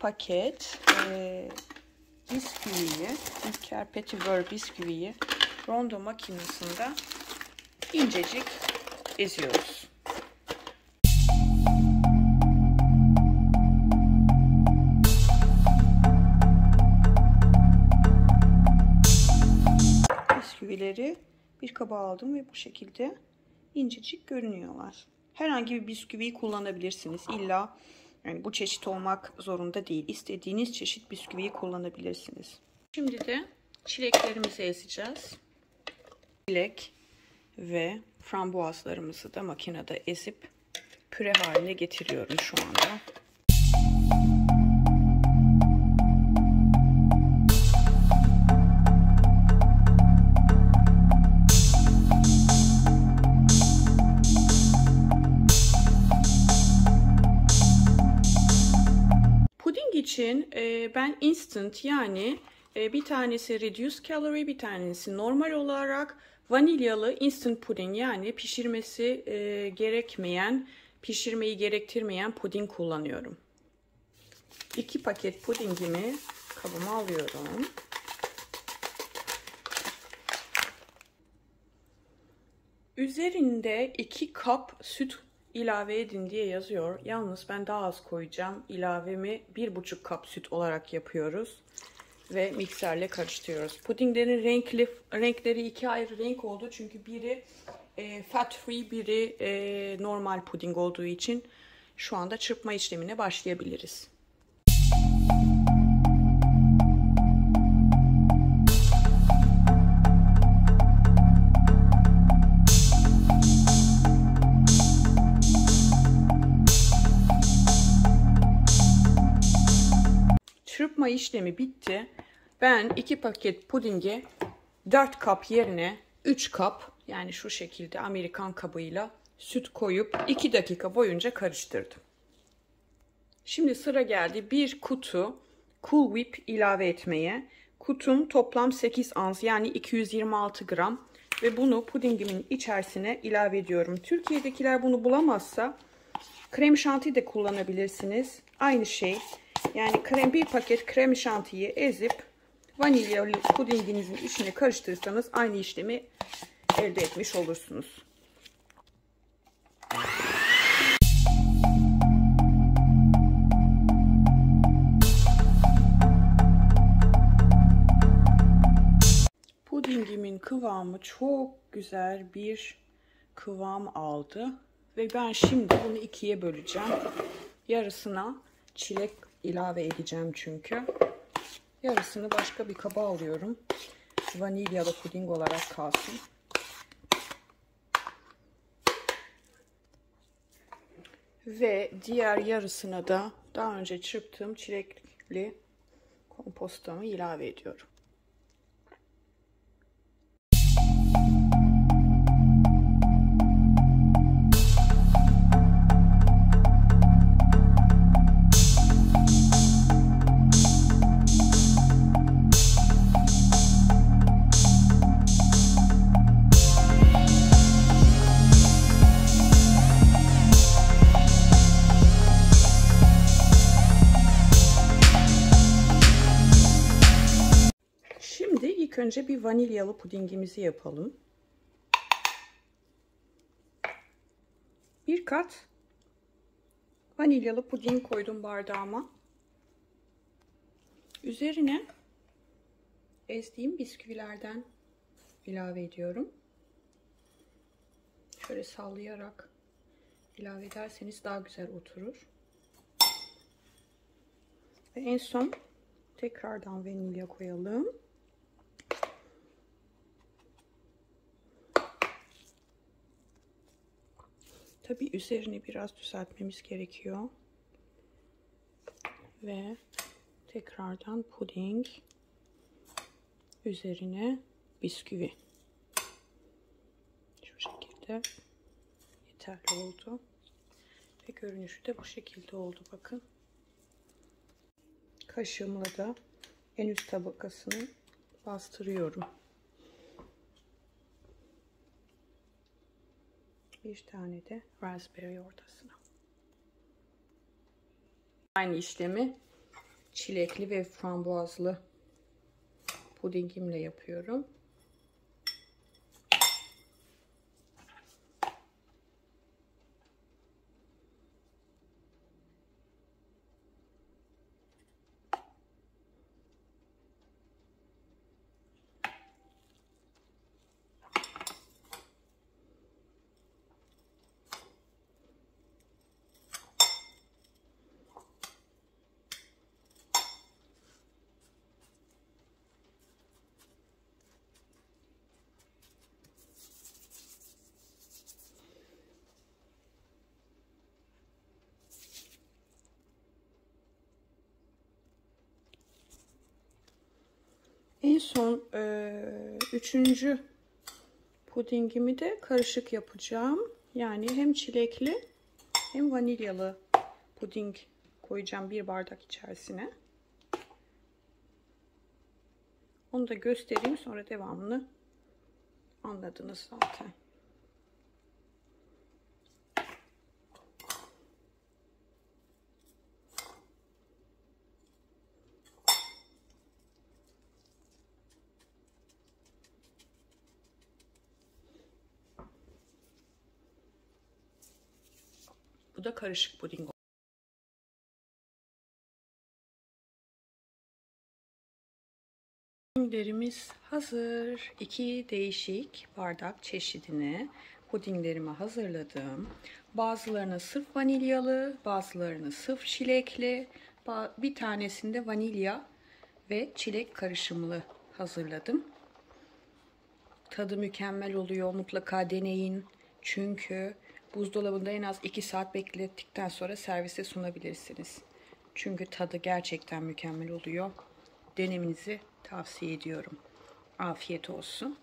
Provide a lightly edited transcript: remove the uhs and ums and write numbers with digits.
paket bisküviyi, Ülker Petitbeurre bisküviyi rondo makinesinde incecik eziyoruz. Bisküvileri bir kaba aldım ve bu şekilde incecik görünüyorlar. Herhangi bir bisküviyi kullanabilirsiniz. İlla yani bu çeşit olmak zorunda değil. İstediğiniz çeşit bisküviyi kullanabilirsiniz. Şimdi de çileklerimizi ezeceğiz. Çilek ve frambuazlarımızı da makinede ezip püre haline getiriyorum şu anda. Puding için ben instant yani bir tanesi reduced calorie, bir tanesi normal olarak vanilyalı instant puding yani pişirmesi gerekmeyen, pişirmeyi gerektirmeyen puding kullanıyorum. 2 paket pudingimi kabıma alıyorum. Üzerinde 2 kap süt ilave edin diye yazıyor. Yalnız ben daha az koyacağım. İlavemi 1,5 kap süt olarak yapıyoruz. Ve mikserle karıştırıyoruz. Pudinglerin renkleri 2 ayrı renk oldu. Çünkü biri fat free, biri normal puding olduğu için şu anda çırpma işlemine başlayabiliriz. Çırpma işlemi bitti. Ben 2 paket pudinge 4 kap yerine 3 kap yani şu şekilde Amerikan kabıyla süt koyup 2 dakika boyunca karıştırdım. Şimdi sıra geldi bir kutu Cool Whip ilave etmeye. Kutum toplam 8 ounce yani 226 gram ve bunu pudingimin içerisine ilave ediyorum. Türkiye'dekiler bunu bulamazsa krem şanti de kullanabilirsiniz. Aynı şey. Yani bir paket krem şantiyi ezip vanilyalı pudinginizin içine karıştırırsanız aynı işlemi elde etmiş olursunuz. Pudingimin kıvamı çok güzel bir kıvam aldı. Ve ben şimdi bunu 2'ye böleceğim. Yarısına çilek ilave edeceğim çünkü. Yarısını başka bir kaba alıyorum. Vanilyalı puding olarak kalsın. Ve diğer yarısına da daha önce çırptığım çilekli kompostomu ilave ediyorum. İlk önce bir vanilyalı pudingimizi yapalım. Bir kat vanilyalı puding koydum bardağıma. Üzerine ezdiğim bisküvilerden ilave ediyorum. Şöyle sallayarak ilave ederseniz daha güzel oturur. Ve en son tekrardan vanilya koyalım. Tabii üzerini biraz düzeltmemiz gerekiyor. Ve tekrardan puding, üzerine bisküvi. Şu şekilde yeterli oldu. Ve görünüşü de bu şekilde oldu bakın. Kaşığımla da en üst tabakasını bastırıyorum. Bir tane de raspberry ortasına. Aynı işlemi çilekli ve frambuazlı pudingimle yapıyorum. En son üçüncü pudingimi de karışık yapacağım. Yani hem çilekli hem vanilyalı puding koyacağım bir bardak içerisine. Onu da göstereyim, sonra devamını anladınız zaten. Bu da karışık puding. Pudinglerimiz hazır. 2 değişik bardak çeşidini pudinglerimi hazırladım. Bazılarını sırf vanilyalı, bazılarını sırf çilekli, bir tanesinde vanilya ve çilek karışımlı hazırladım. Tadı mükemmel oluyor. Mutlaka deneyin. Çünkü buzdolabında en az 2 saat beklettikten sonra servise sunabilirsiniz. Çünkü tadı gerçekten mükemmel oluyor. Denemenizi tavsiye ediyorum. Afiyet olsun.